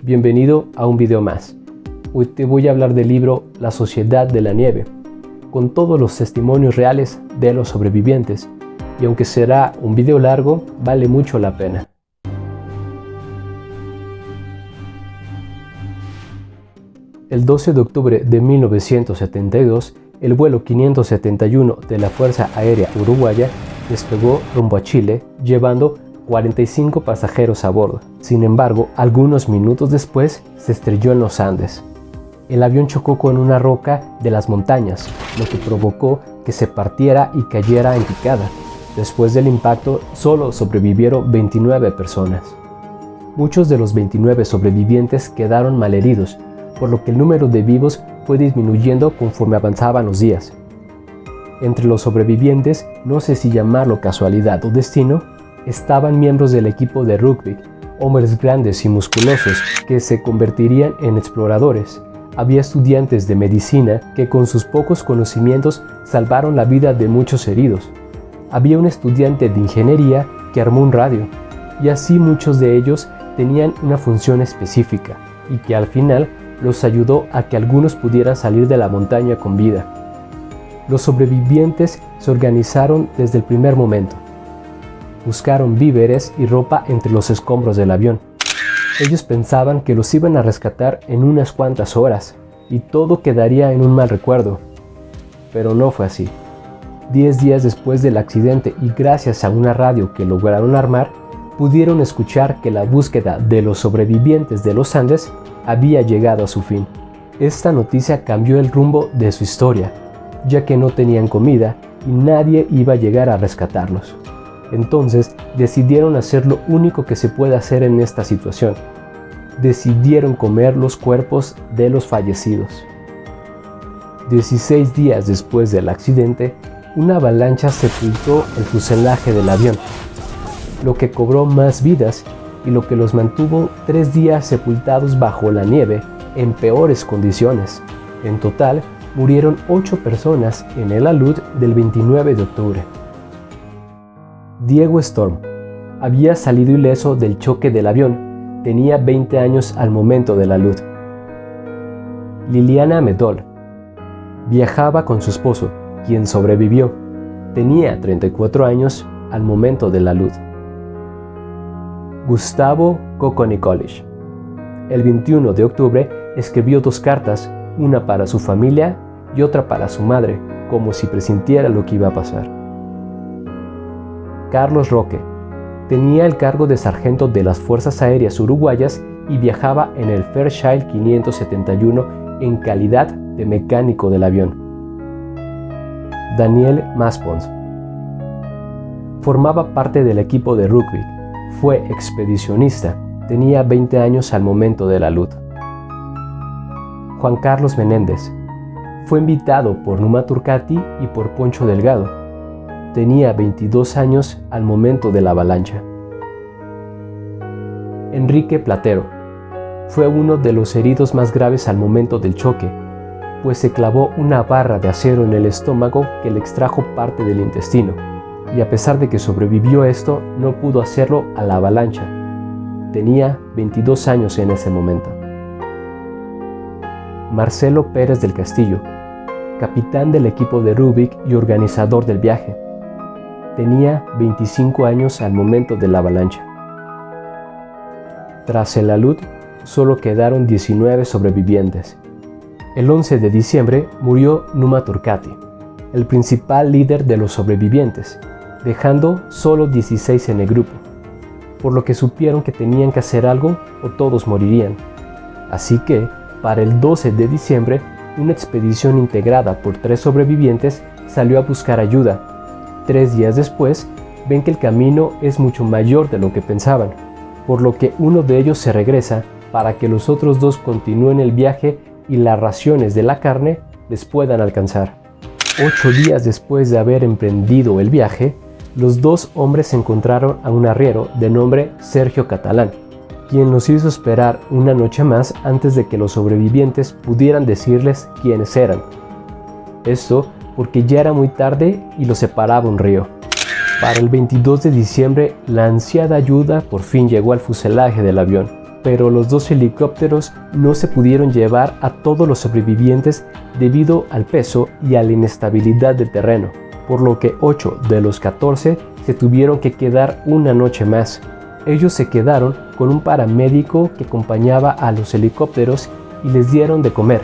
bienvenido a un video más. Hoy te voy a hablar del libro La Sociedad de la Nieve, con todos los testimonios reales de los sobrevivientes, y aunque será un video largo, vale mucho la pena. El 12 de octubre de 1972, el vuelo 571 de la Fuerza Aérea Uruguaya despegó rumbo a Chile, llevando 45 pasajeros a bordo. Sin embargo, algunos minutos después se estrelló en los Andes. El avión chocó con una roca de las montañas, lo que provocó que se partiera y cayera en picada. Después del impacto, solo sobrevivieron 29 personas. Muchos de los 29 sobrevivientes quedaron malheridos, por lo que el número de vivos fue disminuyendo conforme avanzaban los días. Entre los sobrevivientes, no sé si llamarlo casualidad o destino, estaban miembros del equipo de rugby, hombres grandes y musculosos que se convertirían en exploradores. Había estudiantes de medicina que con sus pocos conocimientos salvaron la vida de muchos heridos. Había un estudiante de ingeniería que armó un radio, y así muchos de ellos tenían una función específica y que al final los ayudó a que algunos pudieran salir de la montaña con vida. Los sobrevivientes se organizaron desde el primer momento. Buscaron víveres y ropa entre los escombros del avión. Ellos pensaban que los iban a rescatar en unas cuantas horas y todo quedaría en un mal recuerdo. Pero no fue así. 10 días después del accidente y gracias a una radio que lograron armar, pudieron escuchar que la búsqueda de los sobrevivientes de los Andes había llegado a su fin. Esta noticia cambió el rumbo de su historia, ya que no tenían comida y nadie iba a llegar a rescatarlos. Entonces decidieron hacer lo único que se puede hacer en esta situación. Decidieron comer los cuerpos de los fallecidos. 16 días después del accidente, una avalancha sepultó el fuselaje del avión, lo que cobró más vidas y lo que los mantuvo 3 días sepultados bajo la nieve en peores condiciones. En total, murieron 8 personas en el alud del 29 de octubre. Diego Storm había salido ileso del choque del avión, tenía 20 años al momento del alud. Liliana Medol viajaba con su esposo, quien sobrevivió, tenía 34 años al momento del alud. Gustavo Kokonikolic, el 21 de octubre escribió 2 cartas, una para su familia y otra para su madre, como si presintiera lo que iba a pasar. Carlos Roque tenía el cargo de sargento de las Fuerzas Aéreas Uruguayas y viajaba en el Fairchild 571 en calidad de mecánico del avión. Daniel Maspons formaba parte del equipo de rugby, fue expedicionista, tenía 20 años al momento del alud. Juan Carlos Menéndez fue invitado por Numa Turcati y por Poncho Delgado. Tenía 22 años al momento de la avalancha. Enrique Platero fue uno de los heridos más graves al momento del choque, pues se clavó una barra de acero en el estómago que le extrajo parte del intestino, y a pesar de que sobrevivió esto, no pudo hacerlo a la avalancha. Tenía 22 años en ese momento. Marcelo Pérez del Castillo, capitán del equipo de rugby y organizador del viaje. Tenía 25 años al momento de la avalancha. Tras el alud, solo quedaron 19 sobrevivientes. El 11 de diciembre murió Numa Turcati, el principal líder de los sobrevivientes, dejando solo 16 en el grupo, por lo que supieron que tenían que hacer algo o todos morirían. Así que, para el 12 de diciembre, una expedición integrada por 3 sobrevivientes salió a buscar ayuda. 3 días después, ven que el camino es mucho mayor de lo que pensaban, por lo que uno de ellos se regresa para que los otros 2 continúen el viaje y las raciones de la carne les puedan alcanzar. 8 días después de haber emprendido el viaje, los 2 hombres encontraron a un arriero de nombre Sergio Catalán, quien los hizo esperar una noche más antes de que los sobrevivientes pudieran decirles quiénes eran. Esto porque ya era muy tarde y los separaba un río. Para el 22 de diciembre, la ansiada ayuda por fin llegó al fuselaje del avión. pero los 2 helicópteros no se pudieron llevar a todos los sobrevivientes debido al peso y a la inestabilidad del terreno, por lo que 8 de los 14 se tuvieron que quedar una noche más. Ellos se quedaron con un paramédico que acompañaba a los helicópteros y les dieron de comer.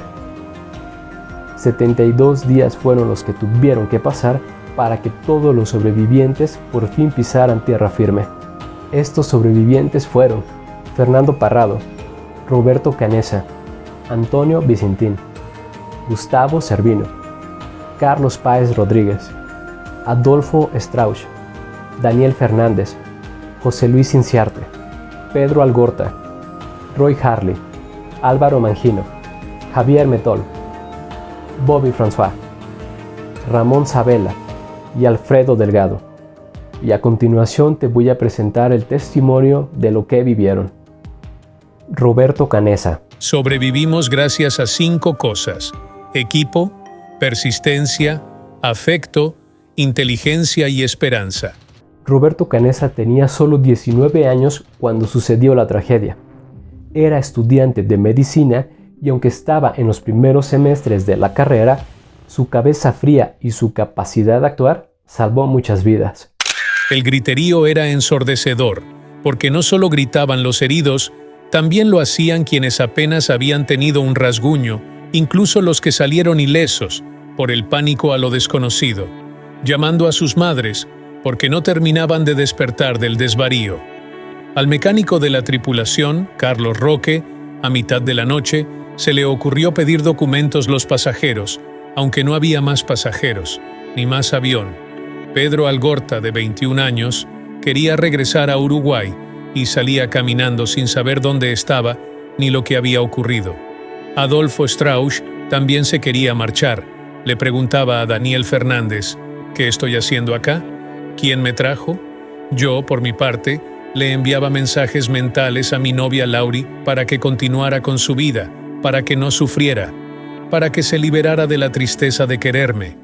72 días fueron los que tuvieron que pasar para que todos los sobrevivientes por fin pisaran tierra firme. Estos sobrevivientes fueron Fernando Parrado, Roberto Canessa, Antonio Vicentín, Gustavo Cervino, Carlos Páez Rodríguez, Adolfo Strauch, Daniel Fernández, José Luis Inciarte, Pedro Algorta, Roy Harley, Álvaro Mangino, Javier Metol, Bobby François, Ramón Sabela y Alfredo Delgado. Y a continuación te voy a presentar el testimonio de lo que vivieron. Roberto Canessa. Sobrevivimos gracias a 5 cosas: equipo, persistencia, afecto, inteligencia y esperanza. Roberto Canessa tenía solo 19 años cuando sucedió la tragedia. Era estudiante de medicina y aunque estaba en los primeros semestres de la carrera, su cabeza fría y su capacidad de actuar salvó muchas vidas. El griterío era ensordecedor, porque no solo gritaban los heridos, también lo hacían quienes apenas habían tenido un rasguño, incluso los que salieron ilesos, por el pánico a lo desconocido, llamando a sus madres, porque no terminaban de despertar del desvarío. Al mecánico de la tripulación, Carlos Roque, a mitad de la noche, se le ocurrió pedir documentos los pasajeros, aunque no había más pasajeros, ni más avión. Pedro Algorta, de 21 años, quería regresar a Uruguay y salía caminando sin saber dónde estaba ni lo que había ocurrido. Adolfo Strauch también se quería marchar. Le preguntaba a Daniel Fernández, ¿qué estoy haciendo acá? ¿Quién me trajo? Yo, por mi parte, le enviaba mensajes mentales a mi novia Lauri para que continuara con su vida, para que no sufriera, para que se liberara de la tristeza de quererme.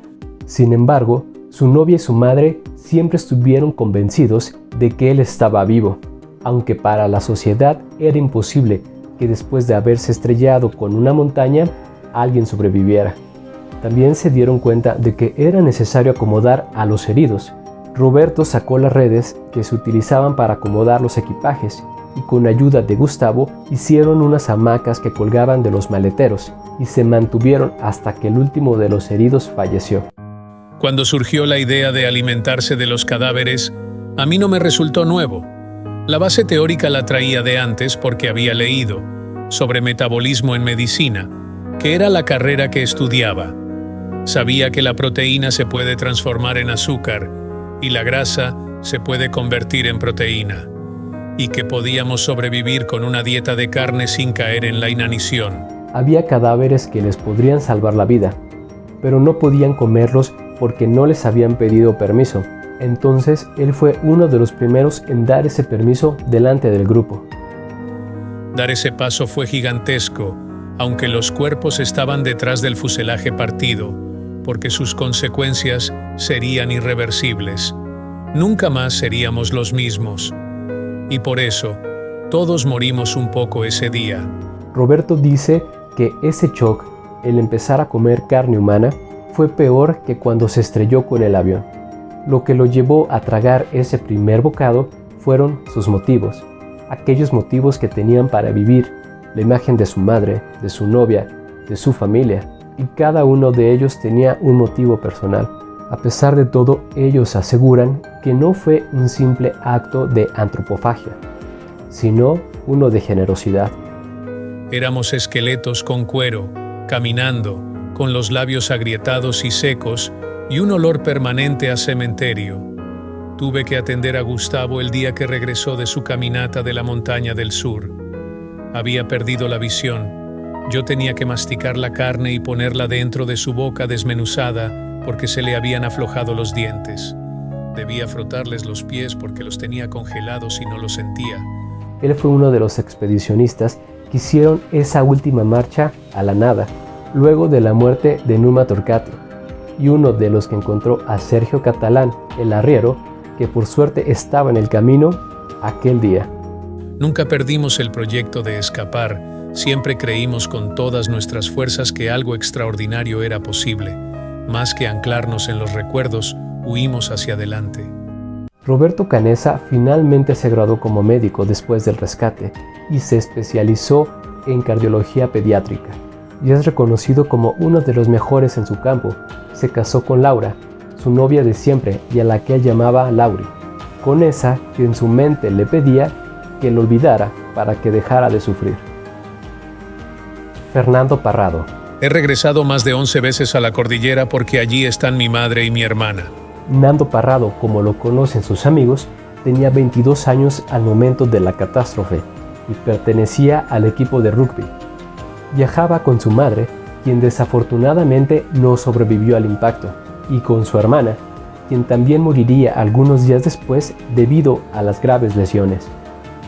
Sin embargo, su novia y su madre siempre estuvieron convencidos de que él estaba vivo, aunque para la sociedad era imposible que después de haberse estrellado con una montaña, alguien sobreviviera. También se dieron cuenta de que era necesario acomodar a los heridos. Roberto sacó las redes que se utilizaban para acomodar los equipajes y con ayuda de Gustavo hicieron unas hamacas que colgaban de los maleteros y se mantuvieron hasta que el último de los heridos falleció. Cuando surgió la idea de alimentarse de los cadáveres, a mí no me resultó nuevo. La base teórica la traía de antes porque había leído sobre metabolismo en medicina, que era la carrera que estudiaba. Sabía que la proteína se puede transformar en azúcar y la grasa se puede convertir en proteína, y que podíamos sobrevivir con una dieta de carne sin caer en la inanición. Había cadáveres que les podrían salvar la vida, pero no podían comerlos porque no les habían pedido permiso. Entonces él fue uno de los primeros en dar ese permiso delante del grupo. Dar ese paso fue gigantesco, aunque los cuerpos estaban detrás del fuselaje partido, porque sus consecuencias serían irreversibles. Nunca más seríamos los mismos. Y por eso, todos morimos un poco ese día. Roberto dice que ese shock, el empezar a comer carne humana, fue peor que cuando se estrelló con el avión. Lo que lo llevó a tragar ese primer bocado fueron sus motivos, aquellos motivos que tenían para vivir, la imagen de su madre, de su novia, de su familia, y cada uno de ellos tenía un motivo personal. A pesar de todo, ellos aseguran que no fue un simple acto de antropofagia, sino uno de generosidad. Éramos esqueletos con cuero, caminando, con los labios agrietados y secos y un olor permanente a cementerio. Tuve que atender a Gustavo el día que regresó de su caminata de la montaña del sur. Había perdido la visión. Yo tenía que masticar la carne y ponerla dentro de su boca desmenuzada porque se le habían aflojado los dientes. Debía frotarles los pies porque los tenía congelados y no los sentía. Él fue uno de los expedicionistas que hicieron esa última marcha a la nada, luego de la muerte de Numa Torquato, y uno de los que encontró a Sergio Catalán, el arriero, que por suerte estaba en el camino aquel día. Nunca perdimos el proyecto de escapar, siempre creímos con todas nuestras fuerzas que algo extraordinario era posible. Más que anclarnos en los recuerdos, huimos hacia adelante. Roberto Canessa finalmente se graduó como médico después del rescate y se especializó en cardiología pediátrica. Y es reconocido como uno de los mejores en su campo. Se casó con Laura, su novia de siempre y a la que él llamaba Lauri, con esa que en su mente le pedía que lo olvidara para que dejara de sufrir. Fernando Parrado. He regresado más de 11 veces a la cordillera porque allí están mi madre y mi hermana. Nando Parrado, como lo conocen sus amigos, tenía 22 años al momento de la catástrofe y pertenecía al equipo de rugby. Viajaba con su madre, quien desafortunadamente no sobrevivió al impacto, y con su hermana, quien también moriría algunos días después debido a las graves lesiones.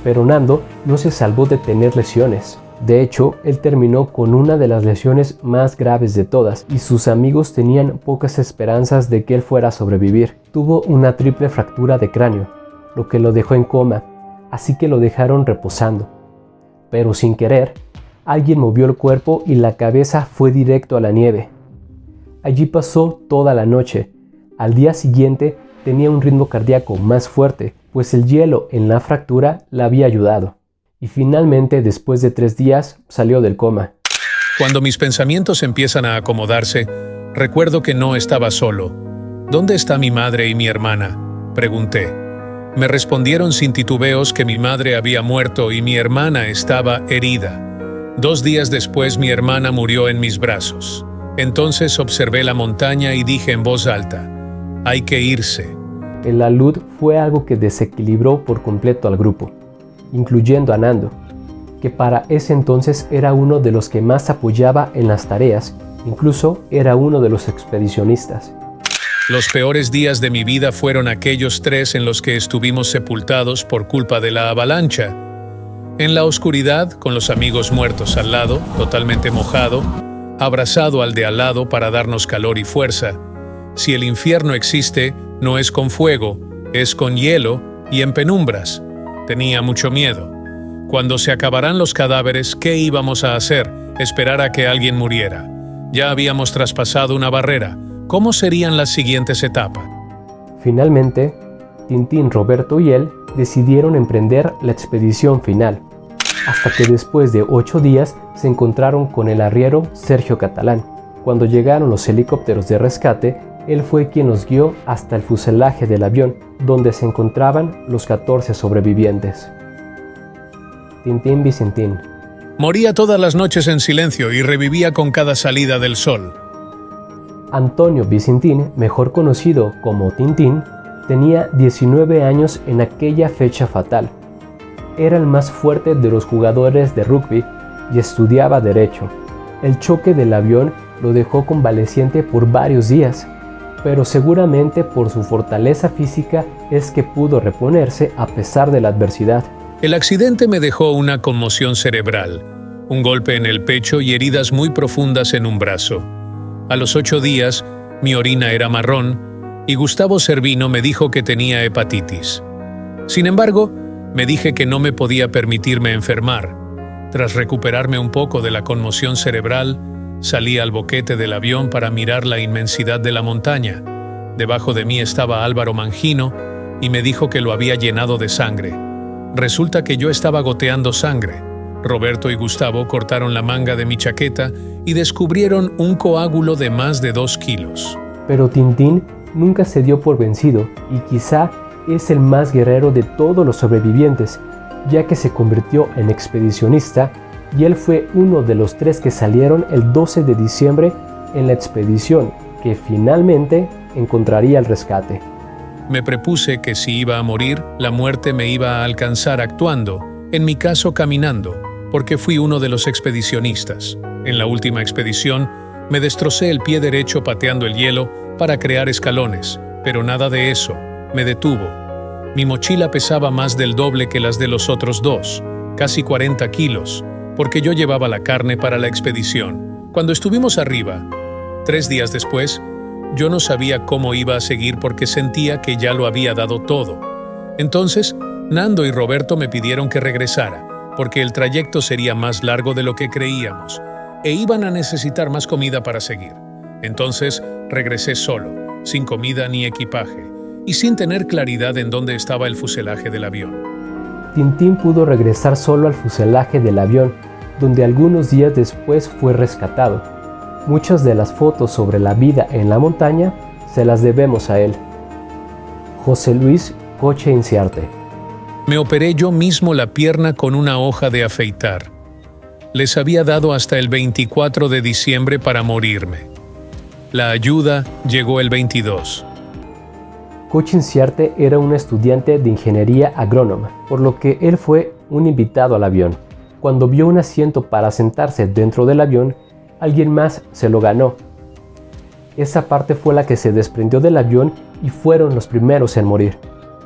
Pero Nando no se salvó de tener lesiones. De hecho, él terminó con una de las lesiones más graves de todas y sus amigos tenían pocas esperanzas de que él fuera a sobrevivir. Tuvo una triple fractura de cráneo, lo que lo dejó en coma, así que lo dejaron reposando. Pero sin querer, alguien movió el cuerpo y la cabeza fue directo a la nieve. Allí pasó toda la noche. Al día siguiente tenía un ritmo cardíaco más fuerte, pues el hielo en la fractura le había ayudado. Y finalmente, después de 3 días, salió del coma. Cuando mis pensamientos empiezan a acomodarse, recuerdo que no estaba solo. ¿Dónde está mi madre y mi hermana?, pregunté. Me respondieron sin titubeos que mi madre había muerto y mi hermana estaba herida. 2 días después mi hermana murió en mis brazos. Entonces observé la montaña y dije en voz alta, hay que irse. El alud fue algo que desequilibró por completo al grupo, incluyendo a Nando, que para ese entonces era uno de los que más apoyaba en las tareas, incluso era uno de los expedicionistas. Los peores días de mi vida fueron aquellos 3 en los que estuvimos sepultados por culpa de la avalancha. En la oscuridad, con los amigos muertos al lado, totalmente mojado, abrazado al de al lado para darnos calor y fuerza. Si el infierno existe, no es con fuego, es con hielo y en penumbras. Tenía mucho miedo. Cuando se acabaran los cadáveres, ¿qué íbamos a hacer? Esperar a que alguien muriera. Ya habíamos traspasado una barrera. ¿Cómo serían las siguientes etapas? Finalmente, Tintín, Roberto y él decidieron emprender la expedición final, hasta que después de 8 días se encontraron con el arriero Sergio Catalán. Cuando llegaron los helicópteros de rescate, él fue quien los guió hasta el fuselaje del avión, donde se encontraban los 14 sobrevivientes. Tintín Vicentín. Moría todas las noches en silencio y revivía con cada salida del sol. Antonio Vicentín, mejor conocido como Tintín, tenía 19 años en aquella fecha fatal. Era el más fuerte de los jugadores de rugby y estudiaba Derecho. El choque del avión lo dejó convaleciente por varios días, pero seguramente por su fortaleza física es que pudo reponerse a pesar de la adversidad. El accidente me dejó una conmoción cerebral, un golpe en el pecho y heridas muy profundas en un brazo. A los 8 días, mi orina era marrón y Gustavo Cervino me dijo que tenía hepatitis. Sin embargo, me dije que no me podía permitirme enfermar. Tras recuperarme un poco de la conmoción cerebral, salí al boquete del avión para mirar la inmensidad de la montaña. Debajo de mí estaba Álvaro Mangino y me dijo que lo había llenado de sangre. Resulta que yo estaba goteando sangre. Roberto y Gustavo cortaron la manga de mi chaqueta y descubrieron un coágulo de más de 2 kilos. Pero Tintín nunca se dio por vencido y quizá es el más guerrero de todos los sobrevivientes, ya que se convirtió en expedicionista y él fue uno de los 3 que salieron el 12 de diciembre en la expedición que finalmente encontraría el rescate. Me propuse que si iba a morir, la muerte me iba a alcanzar actuando, en mi caso caminando, porque fui uno de los expedicionistas. En la última expedición, me destrocé el pie derecho pateando el hielo para crear escalones, pero nada de eso, me detuvo. Mi mochila pesaba más del doble que las de los otros 2, casi 40 kilos, porque yo llevaba la carne para la expedición. Cuando estuvimos arriba, 3 días después, yo no sabía cómo iba a seguir porque sentía que ya lo había dado todo. Entonces, Nando y Roberto me pidieron que regresara, porque el trayecto sería más largo de lo que creíamos, e iban a necesitar más comida para seguir. Entonces regresé solo, sin comida ni equipaje, y sin tener claridad en dónde estaba el fuselaje del avión. Tintín pudo regresar solo al fuselaje del avión, donde algunos días después fue rescatado. Muchas de las fotos sobre la vida en la montaña se las debemos a él. José Luis Coche Inciarte. Me operé yo mismo la pierna con una hoja de afeitar. Les había dado hasta el 24 de diciembre para morirme. La ayuda llegó el 22. Coche Inciarte era un estudiante de ingeniería agrónoma, por lo que él fue un invitado al avión. Cuando vio un asiento para sentarse dentro del avión, alguien más se lo ganó. Esa parte fue la que se desprendió del avión y fueron los primeros en morir.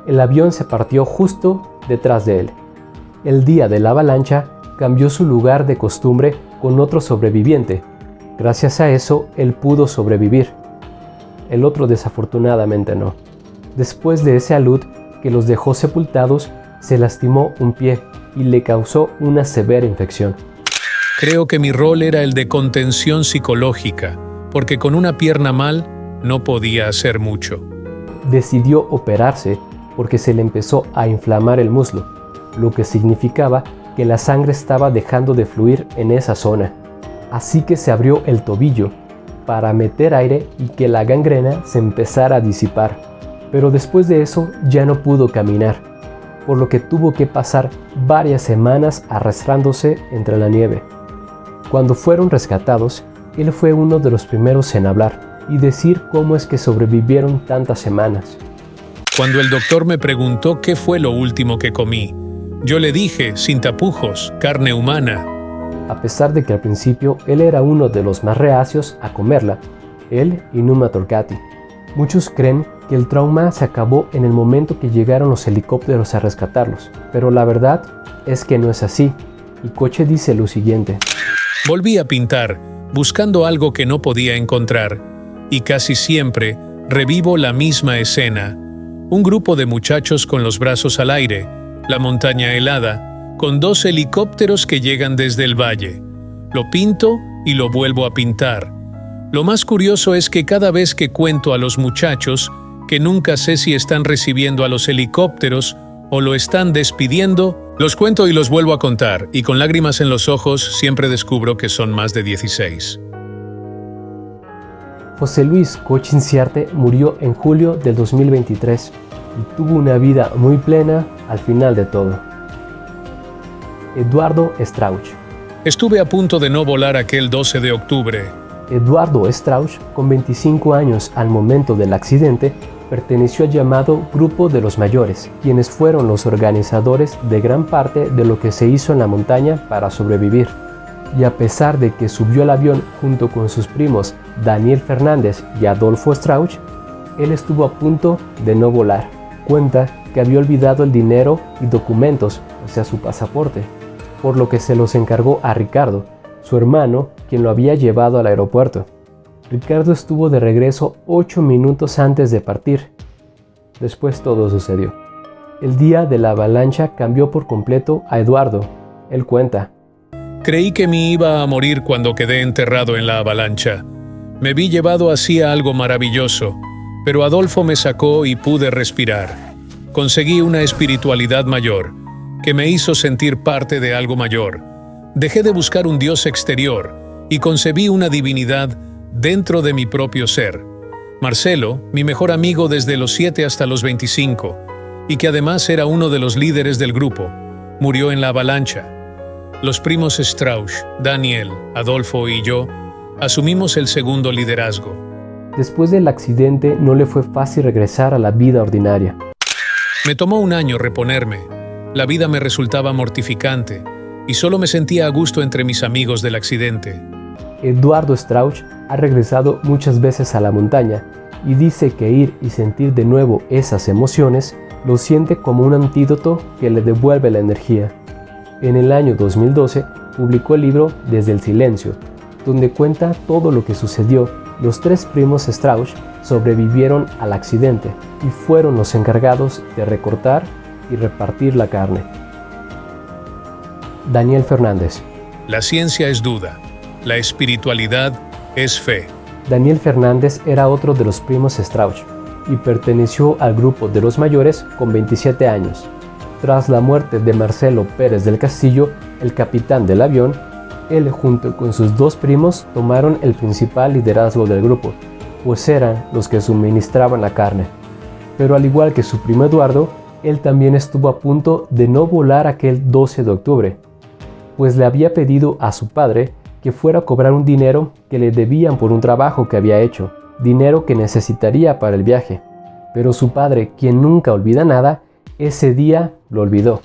El avión se partió justo detrás de él. El día de la avalancha cambió su lugar de costumbre con otro sobreviviente. Gracias a eso, él pudo sobrevivir. El otro desafortunadamente no. Después de ese alud que los dejó sepultados, se lastimó un pie y le causó una severa infección. Creo que mi rol era el de contención psicológica, porque con una pierna mal no podía hacer mucho. Decidió operarse porque se le empezó a inflamar el muslo, lo que significaba que la sangre estaba dejando de fluir en esa zona. Así que se abrió el tobillo para meter aire y que la gangrena se empezara a disipar. Pero después de eso ya no pudo caminar, por lo que tuvo que pasar varias semanas arrastrándose entre la nieve. Cuando fueron rescatados, él fue uno de los primeros en hablar y decir cómo es que sobrevivieron tantas semanas. Cuando el doctor me preguntó qué fue lo último que comí, yo le dije, sin tapujos, carne humana. A pesar de que al principio él era uno de los más reacios a comerla, él y Numa Torgati. Muchos creen que el trauma se acabó en el momento que llegaron los helicópteros a rescatarlos, pero la verdad es que no es así, y Coche dice lo siguiente. Volví a pintar, buscando algo que no podía encontrar, y casi siempre revivo la misma escena. Un grupo de muchachos con los brazos al aire, la montaña helada, con 2 helicópteros que llegan desde el valle. Lo pinto y lo vuelvo a pintar. Lo más curioso es que cada vez que cuento a los muchachos, que nunca sé si están recibiendo a los helicópteros o lo están despidiendo, los cuento y los vuelvo a contar, y con lágrimas en los ojos siempre descubro que son más de 16. José Luis Coche Inciarte murió en julio del 2023 y tuvo una vida muy plena al final de todo. Eduardo Strauch. Estuve a punto de no volar aquel 12 de octubre. Eduardo Strauch, con 25 años al momento del accidente, perteneció al llamado Grupo de los Mayores, quienes fueron los organizadores de gran parte de lo que se hizo en la montaña para sobrevivir. Y a pesar de que subió al avión junto con sus primos Daniel Fernández y Adolfo Strauch, él estuvo a punto de no volar. Cuenta que había olvidado el dinero y documentos, o sea su pasaporte, por lo que se los encargó a Ricardo, su hermano, quien lo había llevado al aeropuerto. Ricardo estuvo de regreso 8 minutos antes de partir. Después todo sucedió. El día de la avalancha cambió por completo a Eduardo. Él cuenta. Creí que me iba a morir cuando quedé enterrado en la avalancha. Me vi llevado hacia algo maravilloso, pero Adolfo me sacó y pude respirar. Conseguí una espiritualidad mayor, que me hizo sentir parte de algo mayor. Dejé de buscar un Dios exterior y concebí una divinidad dentro de mi propio ser. Marcelo, mi mejor amigo desde los 7 hasta los 25, y que además era uno de los líderes del grupo, murió en la avalancha. Los primos Strauch, Daniel, Adolfo y yo asumimos el segundo liderazgo. Después del accidente no le fue fácil regresar a la vida ordinaria. Me tomó un año reponerme. La vida me resultaba mortificante y solo me sentía a gusto entre mis amigos del accidente. Eduardo Strauch ha regresado muchas veces a la montaña y dice que ir y sentir de nuevo esas emociones lo siente como un antídoto que le devuelve la energía. En el año 2012 publicó el libro Desde el Silencio, donde cuenta todo lo que sucedió. Los 3 primos Strauch sobrevivieron al accidente y fueron los encargados de recortar y repartir la carne. Daniel Fernández. La ciencia es duda, la espiritualidad es fe. Daniel Fernández era otro de los primos Strauch y perteneció al grupo de los mayores con 27 años. Tras la muerte de Marcelo Pérez del Castillo, el capitán del avión, él junto con sus dos primos tomaron el principal liderazgo del grupo, pues eran los que suministraban la carne. Pero al igual que su primo Eduardo, él también estuvo a punto de no volar aquel 12 de octubre, pues le había pedido a su padre que fuera a cobrar un dinero que le debían por un trabajo que había hecho, dinero que necesitaría para el viaje. Pero su padre, quien nunca olvida nada, ese día lo olvidó.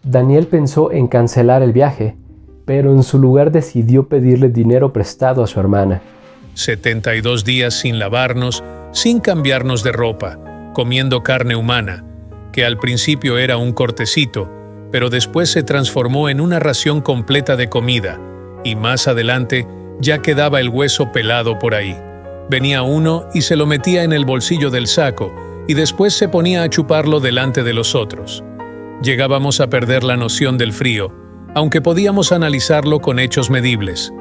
Daniel pensó en cancelar el viaje, pero en su lugar decidió pedirle dinero prestado a su hermana. 72 días sin lavarnos, sin cambiarnos de ropa, comiendo carne humana, que al principio era un cortecito, pero después se transformó en una ración completa de comida, y más adelante ya quedaba el hueso pelado por ahí. Venía uno y se lo metía en el bolsillo del saco, y después se ponía a chuparlo delante de los otros. Llegábamos a perder la noción del frío, aunque podíamos analizarlo con hechos medibles.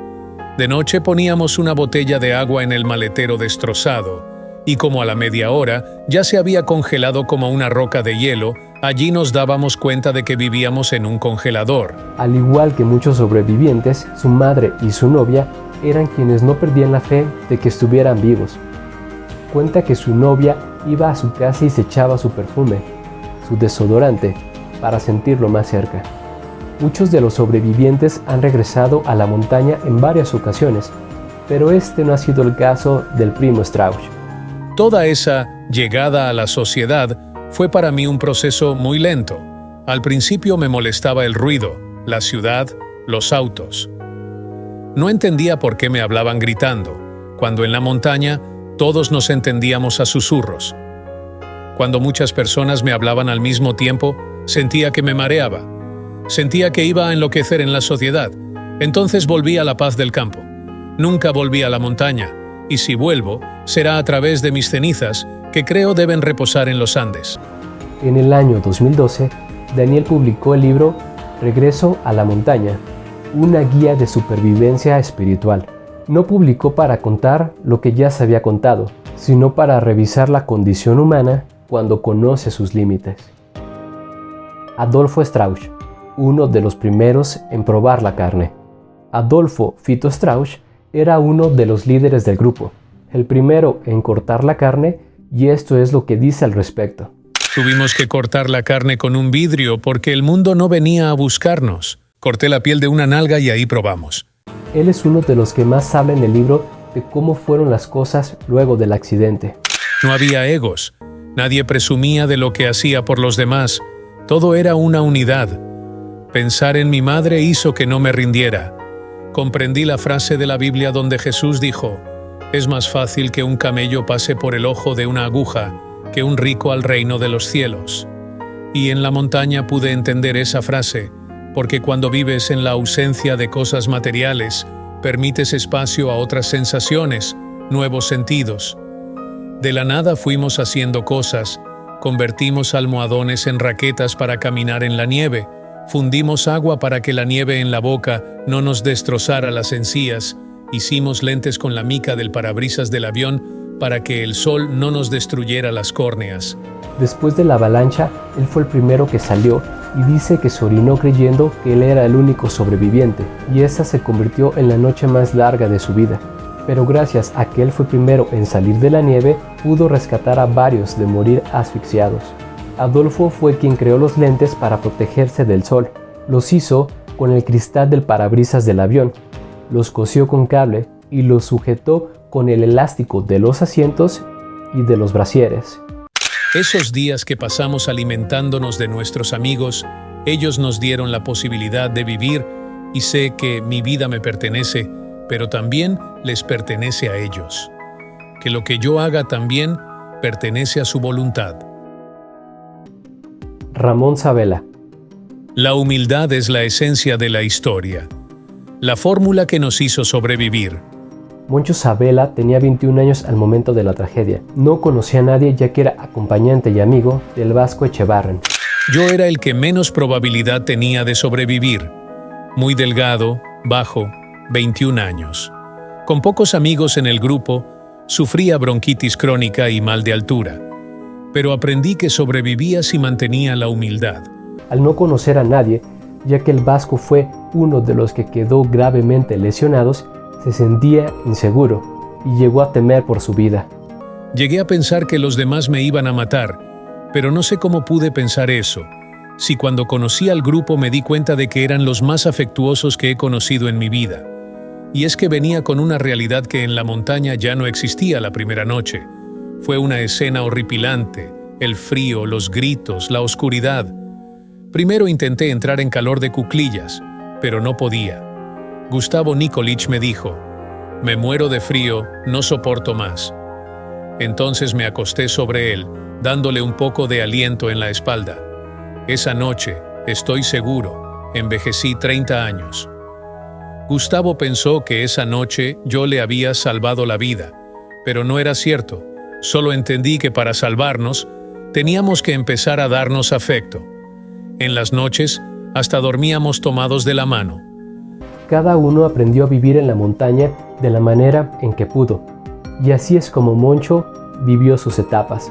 De noche poníamos una botella de agua en el maletero destrozado, y como a la media hora ya se había congelado como una roca de hielo, allí nos dábamos cuenta de que vivíamos en un congelador. Al igual que muchos sobrevivientes, su madre y su novia eran quienes no perdían la fe de que estuvieran vivos. Cuenta que su novia iba a su casa y se echaba su perfume, su desodorante, para sentirlo más cerca. Muchos de los sobrevivientes han regresado a la montaña en varias ocasiones, pero este no ha sido el caso del primo Strauch. Toda esa llegada a la sociedad fue para mí un proceso muy lento. Al principio me molestaba el ruido, la ciudad, los autos. No entendía por qué me hablaban gritando, cuando en la montaña todos nos entendíamos a susurros. Cuando muchas personas me hablaban al mismo tiempo, sentía que me mareaba. Sentía que iba a enloquecer en la sociedad. Entonces volví a la paz del campo. Nunca volví a la montaña, y si vuelvo, será a través de mis cenizas, que creo deben reposar en los Andes. En el año 2012, Daniel publicó el libro Regreso a la montaña, una guía de supervivencia espiritual. No publicó para contar lo que ya se había contado, sino para revisar la condición humana cuando conoce sus límites. Adolfo Strauch, uno de los primeros en probar la carne. Adolfo Fito Strauch era uno de los líderes del grupo, el primero en cortar la carne, y esto es lo que dice al respecto. Tuvimos que cortar la carne con un vidrio porque el mundo no venía a buscarnos. Corté la piel de una nalga y ahí probamos. Él es uno de los que más habla en el libro de cómo fueron las cosas luego del accidente. No había egos. Nadie presumía de lo que hacía por los demás. Todo era una unidad. Pensar en mi madre hizo que no me rindiera. Comprendí la frase de la Biblia donde Jesús dijo: «Es más fácil que un camello pase por el ojo de una aguja que un rico al reino de los cielos». Y en la montaña pude entender esa frase, porque cuando vives en la ausencia de cosas materiales, permites espacio a otras sensaciones, nuevos sentidos. De la nada fuimos haciendo cosas, convertimos almohadones en raquetas para caminar en la nieve, fundimos agua para que la nieve en la boca no nos destrozara las encías, hicimos lentes con la mica del parabrisas del avión para que el sol no nos destruyera las córneas. Después de la avalancha, él fue el primero que salió y dice que se orinó creyendo que él era el único sobreviviente, y esa se convirtió en la noche más larga de su vida. Pero gracias a que él fue primero en salir de la nieve, pudo rescatar a varios de morir asfixiados. Adolfo fue quien creó los lentes para protegerse del sol. Los hizo con el cristal del parabrisas del avión, los cosió con cable y los sujetó con el elástico de los asientos y de los brasieres. Esos días que pasamos alimentándonos de nuestros amigos, ellos nos dieron la posibilidad de vivir, y sé que mi vida me pertenece, pero también les pertenece a ellos. Que lo que yo haga también pertenece a su voluntad. Ramón Sabela. La humildad es la esencia de la historia, la fórmula que nos hizo sobrevivir. Moncho Sabela tenía 21 años al momento de la tragedia. No conocía a nadie ya que era acompañante y amigo del Vasco Echevarren. Yo era el que menos probabilidad tenía de sobrevivir. Muy delgado, bajo, 21 años. Con pocos amigos en el grupo, sufría bronquitis crónica y mal de altura. Pero aprendí que sobrevivía si mantenía la humildad. Al no conocer a nadie, ya que el vasco fue uno de los que quedó gravemente lesionados, se sentía inseguro y llegó a temer por su vida. Llegué a pensar que los demás me iban a matar, pero no sé cómo pude pensar eso, si cuando conocí al grupo me di cuenta de que eran los más afectuosos que he conocido en mi vida. Y es que venía con una realidad que en la montaña ya no existía la primera noche. Fue una escena horripilante, el frío, los gritos, la oscuridad. Primero intenté entrar en calor de cuclillas, pero no podía. Gustavo Nikolic me dijo: «Me muero de frío, no soporto más». Entonces me acosté sobre él, dándole un poco de aliento en la espalda. Esa noche, estoy seguro, envejecí 30 años. Gustavo pensó que esa noche yo le había salvado la vida, pero no era cierto. Solo entendí que para salvarnos, teníamos que empezar a darnos afecto. En las noches, hasta dormíamos tomados de la mano. Cada uno aprendió a vivir en la montaña de la manera en que pudo, y así es como Moncho vivió sus etapas.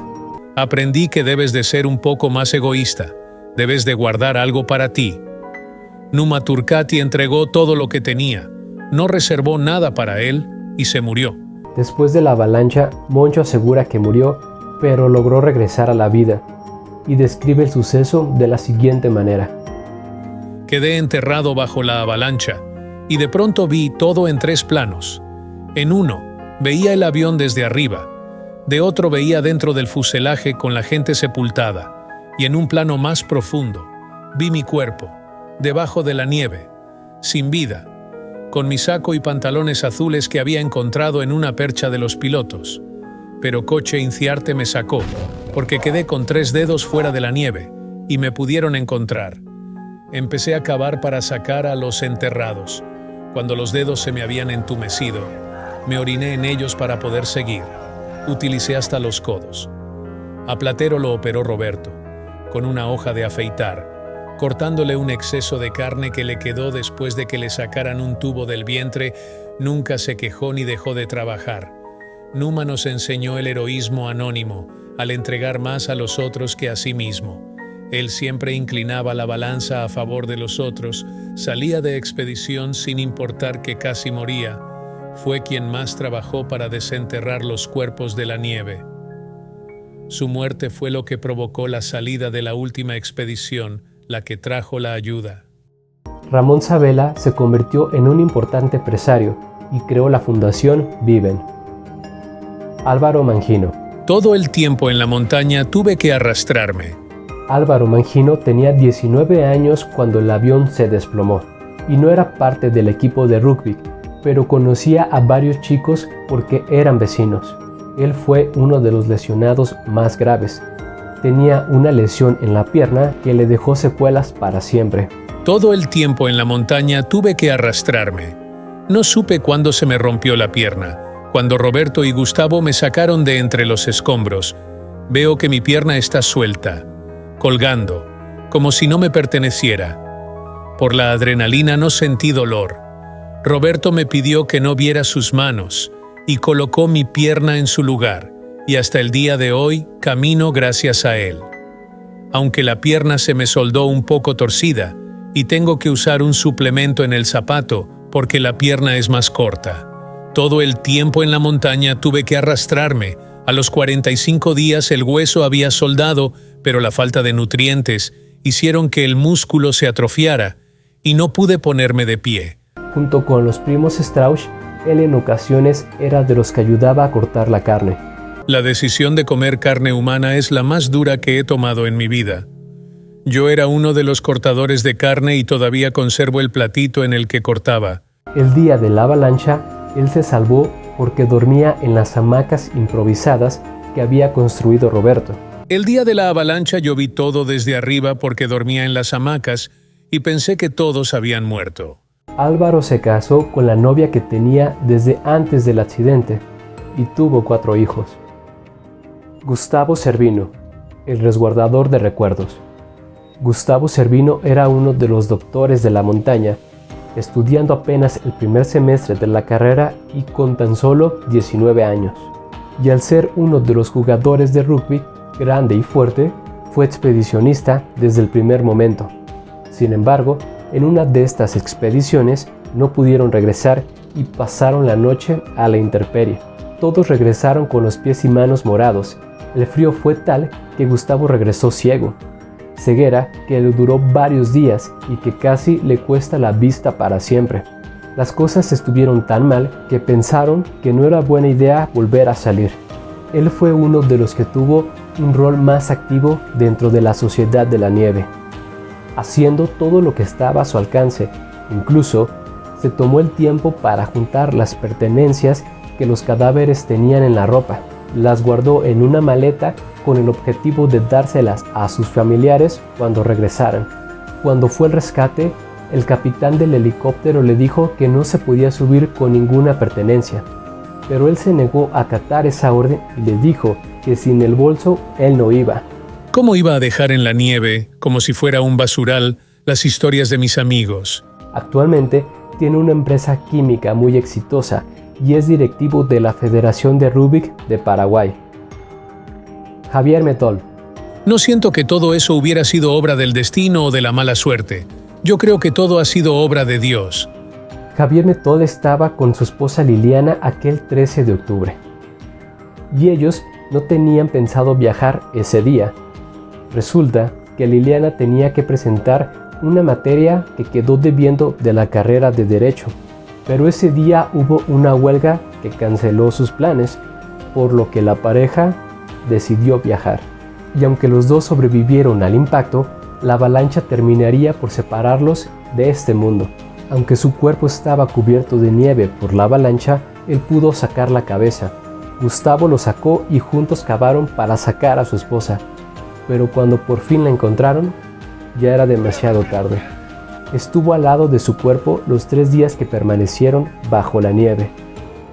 Aprendí que debes de ser un poco más egoísta, debes de guardar algo para ti. Numa Turcati entregó todo lo que tenía, no reservó nada para él y se murió. Después de la avalancha, Moncho asegura que murió, pero logró regresar a la vida, y describe el suceso de la siguiente manera. Quedé enterrado bajo la avalancha, y de pronto vi todo en 3 planos. En uno, veía el avión desde arriba, de otro veía dentro del fuselaje con la gente sepultada, y en un plano más profundo, vi mi cuerpo, debajo de la nieve, sin vida, con mi saco y pantalones azules que había encontrado en una percha de los pilotos. Pero Coche Inciarte me sacó, porque quedé con 3 dedos fuera de la nieve, y me pudieron encontrar. Empecé a cavar para sacar a los enterrados. Cuando los dedos se me habían entumecido, me oriné en ellos para poder seguir. Utilicé hasta los codos. A Platero lo operó Roberto, con una hoja de afeitar, cortándole un exceso de carne que le quedó después de que le sacaran un tubo del vientre. Nunca se quejó ni dejó de trabajar. Numa nos enseñó el heroísmo anónimo, al entregar más a los otros que a sí mismo. Él siempre inclinaba la balanza a favor de los otros, salía de expedición sin importar que casi moría. Fue quien más trabajó para desenterrar los cuerpos de la nieve. Su muerte fue lo que provocó la salida de la última expedición, la que trajo la ayuda. Ramón Sabela se convirtió en un importante empresario y creó la Fundación Viven. Álvaro Mangino. Todo el tiempo en la montaña tuve que arrastrarme. Álvaro Mangino tenía 19 años cuando el avión se desplomó y no era parte del equipo de rugby, pero conocía a varios chicos porque eran vecinos. Él fue uno de los lesionados más graves. Tenía una lesión en la pierna que le dejó secuelas para siempre. Todo el tiempo en la montaña tuve que arrastrarme. No supe cuándo se me rompió la pierna. Cuando Roberto y Gustavo me sacaron de entre los escombros, veo que mi pierna está suelta, colgando, como si no me perteneciera. Por la adrenalina no sentí dolor. Roberto me pidió que no viera sus manos y colocó mi pierna en su lugar, y hasta el día de hoy camino gracias a él. Aunque la pierna se me soldó un poco torcida y tengo que usar un suplemento en el zapato porque la pierna es más corta. Todo el tiempo en la montaña tuve que arrastrarme. A los 45 días el hueso había soldado, pero la falta de nutrientes hicieron que el músculo se atrofiara y no pude ponerme de pie. Junto con los primos Strauch, él en ocasiones era de los que ayudaba a cortar la carne. La decisión de comer carne humana es la más dura que he tomado en mi vida. Yo era uno de los cortadores de carne y todavía conservo el platito en el que cortaba. El día de la avalancha, él se salvó porque dormía en las hamacas improvisadas que había construido Roberto. El día de la avalancha yo vi todo desde arriba porque dormía en las hamacas y pensé que todos habían muerto. Álvaro se casó con la novia que tenía desde antes del accidente y tuvo 4 hijos. Gustavo Cervino, el resguardador de recuerdos. Gustavo Cervino era uno de los doctores de la montaña, estudiando apenas el primer semestre de la carrera y con tan solo 19 años. Y al ser uno de los jugadores de rugby, grande y fuerte, fue expedicionista desde el primer momento. Sin embargo, en una de estas expediciones no pudieron regresar y pasaron la noche a la intemperie. Todos regresaron con los pies y manos morados. El frío fue tal que Gustavo regresó ciego. Ceguera que le duró varios días y que casi le cuesta la vista para siempre. Las cosas estuvieron tan mal que pensaron que no era buena idea volver a salir. Él fue uno de los que tuvo un rol más activo dentro de la Sociedad de la Nieve, haciendo todo lo que estaba a su alcance. Incluso se tomó el tiempo para juntar las pertenencias que los cadáveres tenían en la ropa. Las guardó en una maleta con el objetivo de dárselas a sus familiares cuando regresaran. Cuando fue el rescate, el capitán del helicóptero le dijo que no se podía subir con ninguna pertenencia, pero él se negó a acatar esa orden y le dijo que sin el bolso él no iba. ¿Cómo iba a dejar en la nieve, como si fuera un basural, las historias de mis amigos? Actualmente tiene una empresa química muy exitosa y es directivo de la Federación de Rugby de Paraguay. Javier Metol. No siento que todo eso hubiera sido obra del destino o de la mala suerte. Yo creo que todo ha sido obra de Dios. Javier Metol estaba con su esposa Liliana aquel 13 de octubre. Y ellos no tenían pensado viajar ese día. Resulta que Liliana tenía que presentar una materia que quedó debiendo de la carrera de Derecho. Pero ese día hubo una huelga que canceló sus planes, por lo que la pareja decidió viajar. Y aunque los dos sobrevivieron al impacto, la avalancha terminaría por separarlos de este mundo. Aunque su cuerpo estaba cubierto de nieve por la avalancha, él pudo sacar la cabeza. Gustavo lo sacó y juntos cavaron para sacar a su esposa. Pero cuando por fin la encontraron, ya era demasiado tarde. Estuvo al lado de su cuerpo los 3 días que permanecieron bajo la nieve.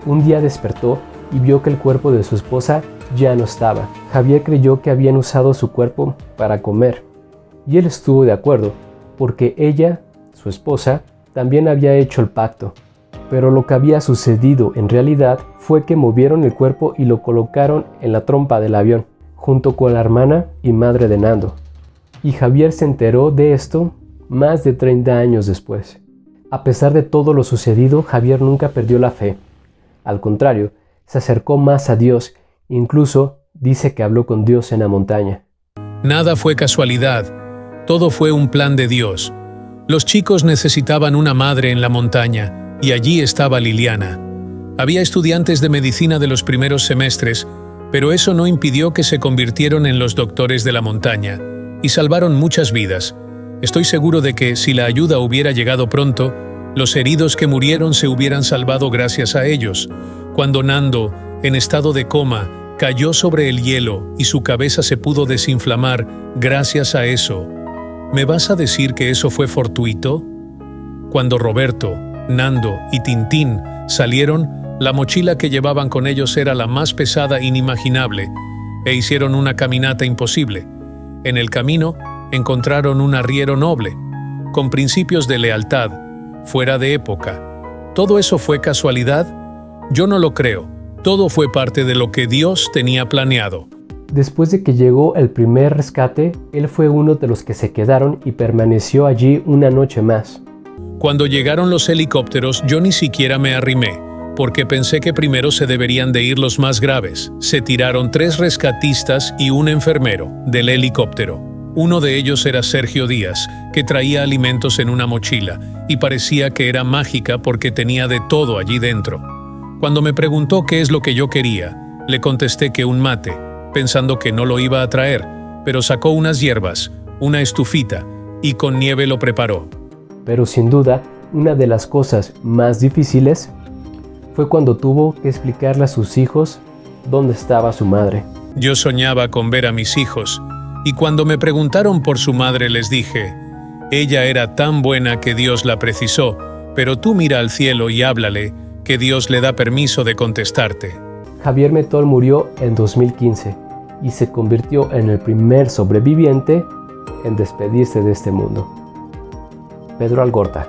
Un día despertó y vio que el cuerpo de su esposa ya no estaba. Javier creyó que habían usado su cuerpo para comer. Y él estuvo de acuerdo, porque ella, su esposa, también había hecho el pacto. Pero lo que había sucedido en realidad fue que movieron el cuerpo y lo colocaron en la trompa del avión, junto con la hermana y madre de Nando. Y Javier se enteró de esto más de 30 años después. A pesar de todo lo sucedido, Javier nunca perdió la fe. Al contrario, se acercó más a Dios, incluso dice que habló con Dios en la montaña. Nada fue casualidad, todo fue un plan de Dios. Los chicos necesitaban una madre en la montaña, y allí estaba Liliana. Había estudiantes de medicina de los primeros semestres, pero eso no impidió que se convirtieron en los doctores de la montaña, y salvaron muchas vidas. Estoy seguro de que, si la ayuda hubiera llegado pronto, los heridos que murieron se hubieran salvado gracias a ellos. Cuando Nando, en estado de coma, cayó sobre el hielo y su cabeza se pudo desinflamar gracias a eso, ¿me vas a decir que eso fue fortuito? Cuando Roberto, Nando y Tintín salieron, la mochila que llevaban con ellos era la más pesada inimaginable, e hicieron una caminata imposible. En el camino, encontraron un arriero noble, con principios de lealtad, fuera de época. ¿Todo eso fue casualidad? Yo no lo creo. Todo fue parte de lo que Dios tenía planeado. Después de que llegó el primer rescate, él fue uno de los que se quedaron y permaneció allí una noche más. Cuando llegaron los helicópteros, yo ni siquiera me arrimé, porque pensé que primero se deberían de ir los más graves. Se tiraron 3 rescatistas y un enfermero del helicóptero. Uno de ellos era Sergio Díaz, que traía alimentos en una mochila, y parecía que era mágica porque tenía de todo allí dentro. Cuando me preguntó qué es lo que yo quería, le contesté que un mate, pensando que no lo iba a traer, pero sacó unas hierbas, una estufita, y con nieve lo preparó. Pero sin duda, una de las cosas más difíciles fue cuando tuvo que explicarle a sus hijos dónde estaba su madre. Yo soñaba con ver a mis hijos, y cuando me preguntaron por su madre les dije, ella era tan buena que Dios la precisó, pero tú mira al cielo y háblale, que Dios le da permiso de contestarte. Javier Metol murió en 2015 y se convirtió en el primer sobreviviente en despedirse de este mundo. Pedro Algorta.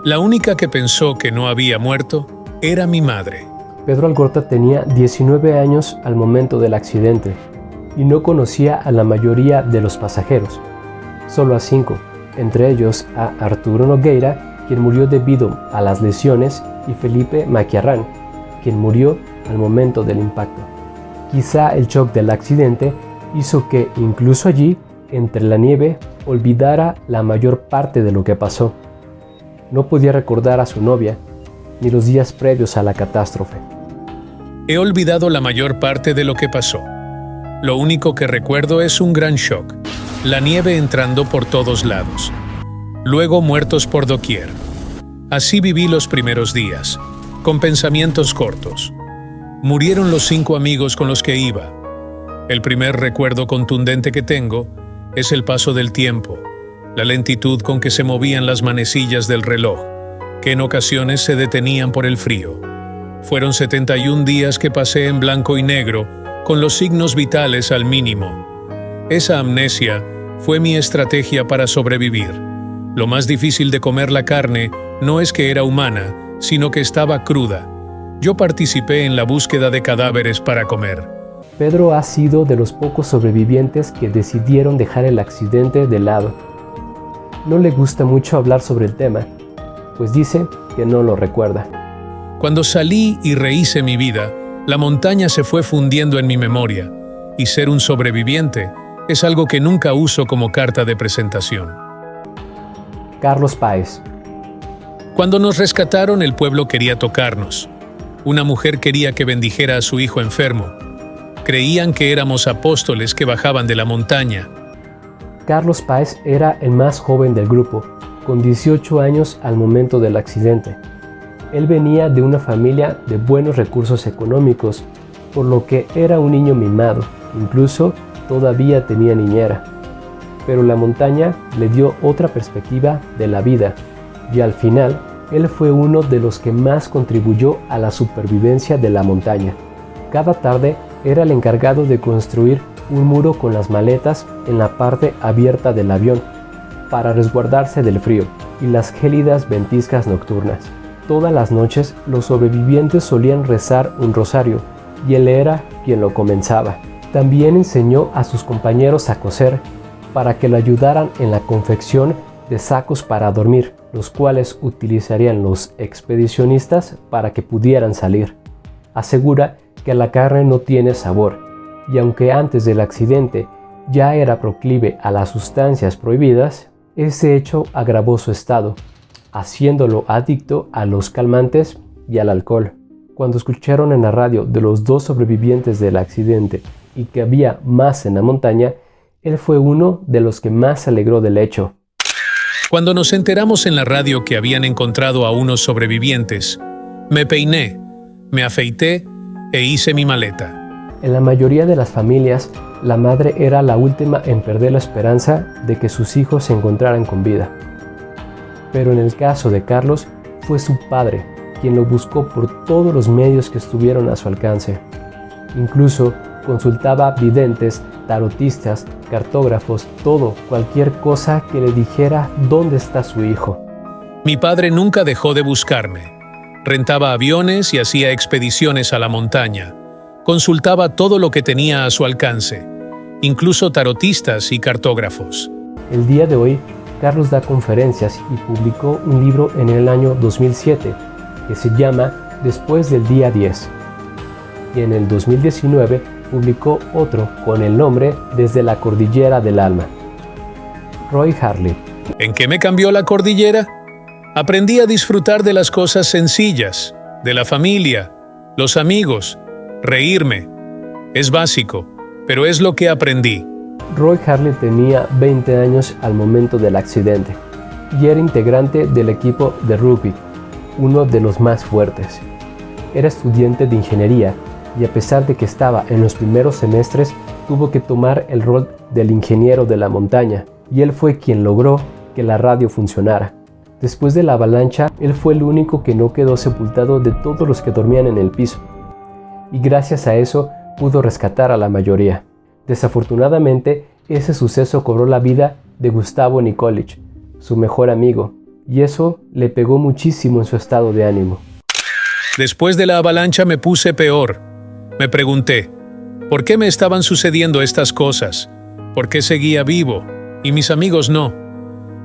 La única que pensó que no había muerto era mi madre. Pedro Algorta tenía 19 años al momento del accidente y no conocía a la mayoría de los pasajeros, solo a 5, entre ellos a Arturo Nogueira, quien murió debido a las lesiones, y Felipe Maquiarrán, quien murió al momento del impacto. Quizá el shock del accidente hizo que, incluso allí, entre la nieve, olvidara la mayor parte de lo que pasó. No podía recordar a su novia, ni los días previos a la catástrofe. He olvidado la mayor parte de lo que pasó. Lo único que recuerdo es un gran shock, la nieve entrando por todos lados. Luego muertos por doquier. Así viví los primeros días, con pensamientos cortos. Murieron los 5 amigos con los que iba. El primer recuerdo contundente que tengo es el paso del tiempo, la lentitud con que se movían las manecillas del reloj, que en ocasiones se detenían por el frío. Fueron 71 días que pasé en blanco y negro, con los signos vitales al mínimo. Esa amnesia fue mi estrategia para sobrevivir. Lo más difícil de comer la carne no es que era humana, sino que estaba cruda. Yo participé en la búsqueda de cadáveres para comer. Pedro ha sido de los pocos sobrevivientes que decidieron dejar el accidente de lado. No le gusta mucho hablar sobre el tema, pues dice que no lo recuerda. Cuando salí y rehice mi vida, la montaña se fue fundiendo en mi memoria, y ser un sobreviviente es algo que nunca uso como carta de presentación. Carlos Páez. Cuando nos rescataron, el pueblo quería tocarnos. Una mujer quería que bendijera a su hijo enfermo. Creían que éramos apóstoles que bajaban de la montaña. Carlos Páez era el más joven del grupo, con 18 años al momento del accidente. Él venía de una familia de buenos recursos económicos, por lo que era un niño mimado, incluso todavía tenía niñera. Pero la montaña le dio otra perspectiva de la vida, y al final, él fue uno de los que más contribuyó a la supervivencia de la montaña. Cada tarde era el encargado de construir un muro con las maletas en la parte abierta del avión, para resguardarse del frío y las gélidas ventiscas nocturnas. Todas las noches los sobrevivientes solían rezar un rosario, y él era quien lo comenzaba. También enseñó a sus compañeros a coser, para que lo ayudaran en la confección de sacos para dormir, los cuales utilizarían los expedicionistas para que pudieran salir. Asegura que la carne no tiene sabor, y aunque antes del accidente ya era proclive a las sustancias prohibidas, ese hecho agravó su estado, haciéndolo adicto a los calmantes y al alcohol. Cuando escucharon en la radio de los 2 sobrevivientes del accidente y que había más en la montaña, él fue uno de los que más se alegró del hecho. Cuando nos enteramos en la radio que habían encontrado a unos sobrevivientes, me peiné, me afeité e hice mi maleta. En la mayoría de las familias, la madre era la última en perder la esperanza de que sus hijos se encontraran con vida. Pero en el caso de Carlos, fue su padre quien lo buscó por todos los medios que estuvieron a su alcance. Incluso consultaba videntes, tarotistas, cartógrafos, cualquier cosa que le dijera dónde está su hijo. Mi padre nunca dejó de buscarme. Rentaba aviones y hacía expediciones a la montaña. Consultaba todo lo que tenía a su alcance, incluso tarotistas y cartógrafos. El día de hoy, Carlos da conferencias y publicó un libro en el año 2007 que se llama Después del Día 10. Y en el 2019 publicó otro con el nombre Desde la Cordillera del Alma. Roy Harley. ¿En qué me cambió la cordillera? Aprendí a disfrutar de las cosas sencillas, de la familia, los amigos, reírme. Es básico, pero es lo que aprendí. Roy Harley tenía 20 años al momento del accidente y era integrante del equipo de rugby, uno de los más fuertes. Era estudiante de ingeniería y a pesar de que estaba en los primeros semestres, tuvo que tomar el rol del ingeniero de la montaña, y él fue quien logró que la radio funcionara. Después de la avalancha, él fue el único que no quedó sepultado de todos los que dormían en el piso, y gracias a eso pudo rescatar a la mayoría. Desafortunadamente, ese suceso cobró la vida de Gustavo Nikolic, su mejor amigo, y eso le pegó muchísimo en su estado de ánimo. Después de la avalancha me puse peor. Me pregunté, ¿por qué me estaban sucediendo estas cosas? ¿Por qué seguía vivo? Y mis amigos no.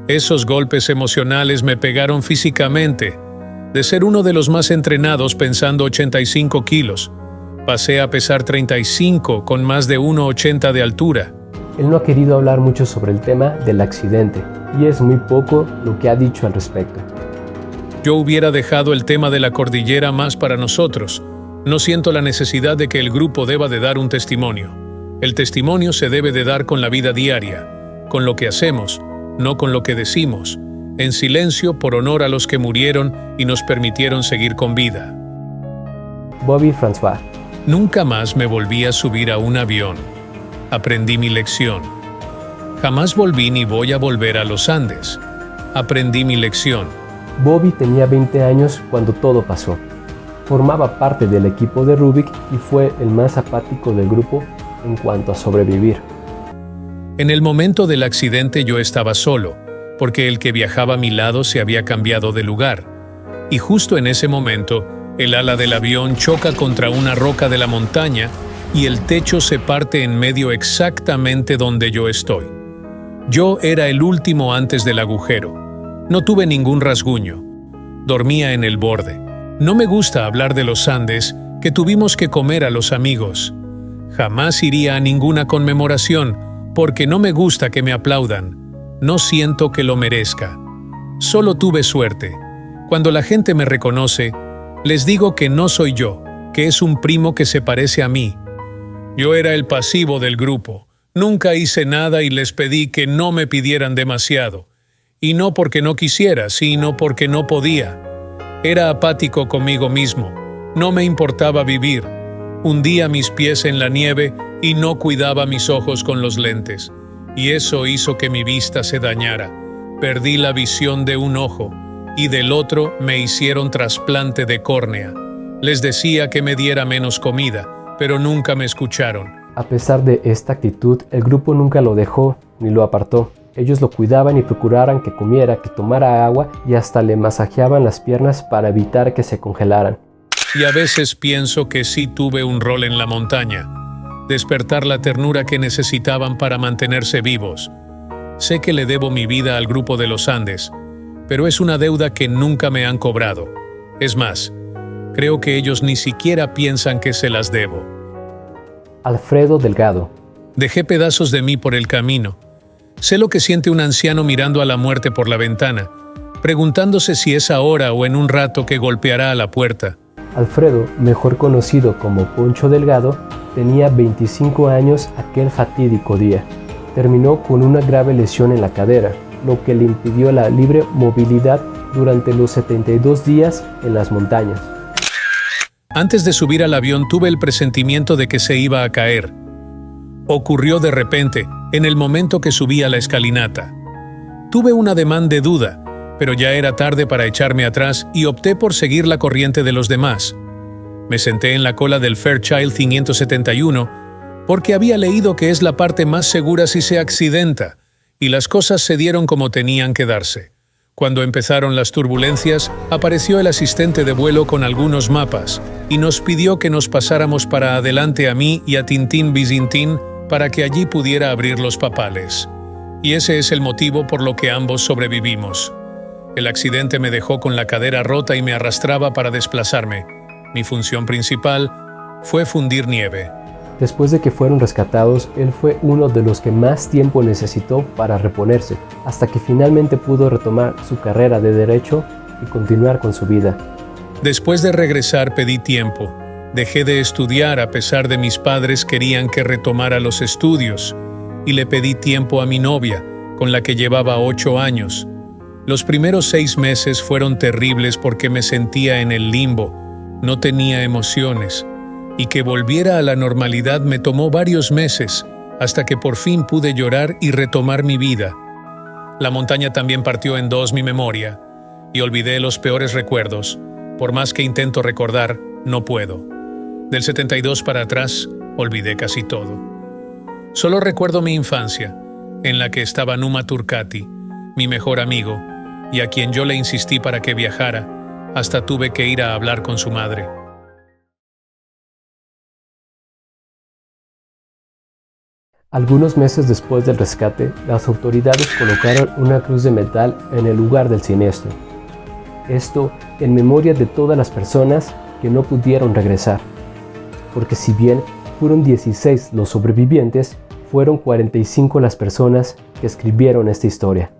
Esos golpes emocionales me pegaron físicamente. De ser uno de los más entrenados pesando 85 kilos, pasé a pesar 35 con más de 1,80 de altura. Él no ha querido hablar mucho sobre el tema del accidente, y es muy poco lo que ha dicho al respecto. Yo hubiera dejado el tema de la cordillera más para nosotros. No siento la necesidad de que el grupo deba de dar un testimonio. El testimonio se debe de dar con la vida diaria, con lo que hacemos, no con lo que decimos, en silencio por honor a los que murieron y nos permitieron seguir con vida. Bobby François. Nunca más me volví a subir a un avión. Aprendí mi lección. Jamás volví ni voy a volver a los Andes. Aprendí mi lección. Bobby tenía 20 años cuando todo pasó. Formaba parte del equipo de Rubik y fue el más apático del grupo en cuanto a sobrevivir. En el momento del accidente yo estaba solo, porque el que viajaba a mi lado se había cambiado de lugar. Y justo en ese momento, el ala del avión choca contra una roca de la montaña y el techo se parte en medio exactamente donde yo estoy. Yo era el último antes del agujero. No tuve ningún rasguño. Dormía en el borde. No me gusta hablar de los Andes, que tuvimos que comer a los amigos. Jamás iría a ninguna conmemoración, porque no me gusta que me aplaudan. No siento que lo merezca. Solo tuve suerte. Cuando la gente me reconoce, les digo que no soy yo, que es un primo que se parece a mí. Yo era el pasivo del grupo. Nunca hice nada y les pedí que no me pidieran demasiado. Y no porque no quisiera, sino porque no podía. Era apático conmigo mismo. No me importaba vivir. Hundía mis pies en la nieve y no cuidaba mis ojos con los lentes. Y eso hizo que mi vista se dañara. Perdí la visión de un ojo y del otro me hicieron trasplante de córnea. Les decía que me diera menos comida, pero nunca me escucharon. A pesar de esta actitud, el grupo nunca lo dejó ni lo apartó. Ellos lo cuidaban y procuraran que comiera, que tomara agua y hasta le masajeaban las piernas para evitar que se congelaran. Y a veces pienso que sí tuve un rol en la montaña. Despertar la ternura que necesitaban para mantenerse vivos. Sé que le debo mi vida al grupo de los Andes, pero es una deuda que nunca me han cobrado. Es más, creo que ellos ni siquiera piensan que se las debo. Alfredo Delgado. Dejé pedazos de mí por el camino. Sé lo que siente un anciano mirando a la muerte por la ventana, preguntándose si es ahora o en un rato que golpeará a la puerta. Alfredo, mejor conocido como Poncho Delgado, tenía 25 años aquel fatídico día. Terminó con una grave lesión en la cadera, lo que le impidió la libre movilidad durante los 72 días en las montañas. Antes de subir al avión tuve el presentimiento de que se iba a caer. Ocurrió de repente, en el momento que subí a la escalinata. Tuve un ademán de duda, pero ya era tarde para echarme atrás y opté por seguir la corriente de los demás. Me senté en la cola del Fairchild 571 porque había leído que es la parte más segura si se accidenta, y las cosas se dieron como tenían que darse. Cuando empezaron las turbulencias, apareció el asistente de vuelo con algunos mapas y nos pidió que nos pasáramos para adelante a mí y a Tintín Bisintín para que allí pudiera abrir los papales. Y ese es el motivo por lo que ambos sobrevivimos. El accidente me dejó con la cadera rota y me arrastraba para desplazarme. Mi función principal fue fundir nieve. Después de que fueron rescatados, él fue uno de los que más tiempo necesitó para reponerse, hasta que finalmente pudo retomar su carrera de derecho y continuar con su vida. Después de regresar pedí tiempo. Dejé de estudiar a pesar de mis padres querían que retomara los estudios, y le pedí tiempo a mi novia, con la que llevaba 8 años. Los primeros 6 meses fueron terribles porque me sentía en el limbo, no tenía emociones, y que volviera a la normalidad me tomó varios meses, hasta que por fin pude llorar y retomar mi vida. La montaña también partió en dos mi memoria, y olvidé los peores recuerdos. Por más que intento recordar, no puedo. Del 72 para atrás, olvidé casi todo. Solo recuerdo mi infancia. en la que estaba Numa Turcati, mi mejor amigo, y a quien yo le insistí para que viajara, hasta tuve que ir a hablar con su madre. Algunos meses después del rescate, las autoridades colocaron una cruz de metal en el lugar del siniestro. Esto en memoria de todas las personas que no pudieron regresar, porque si bien fueron 16 los sobrevivientes, fueron 45 las personas que escribieron esta historia.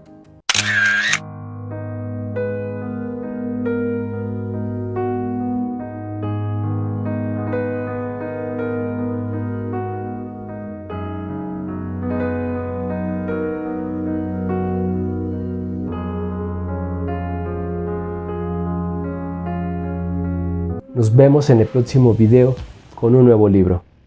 Nos vemos en el próximo video con un nuevo libro.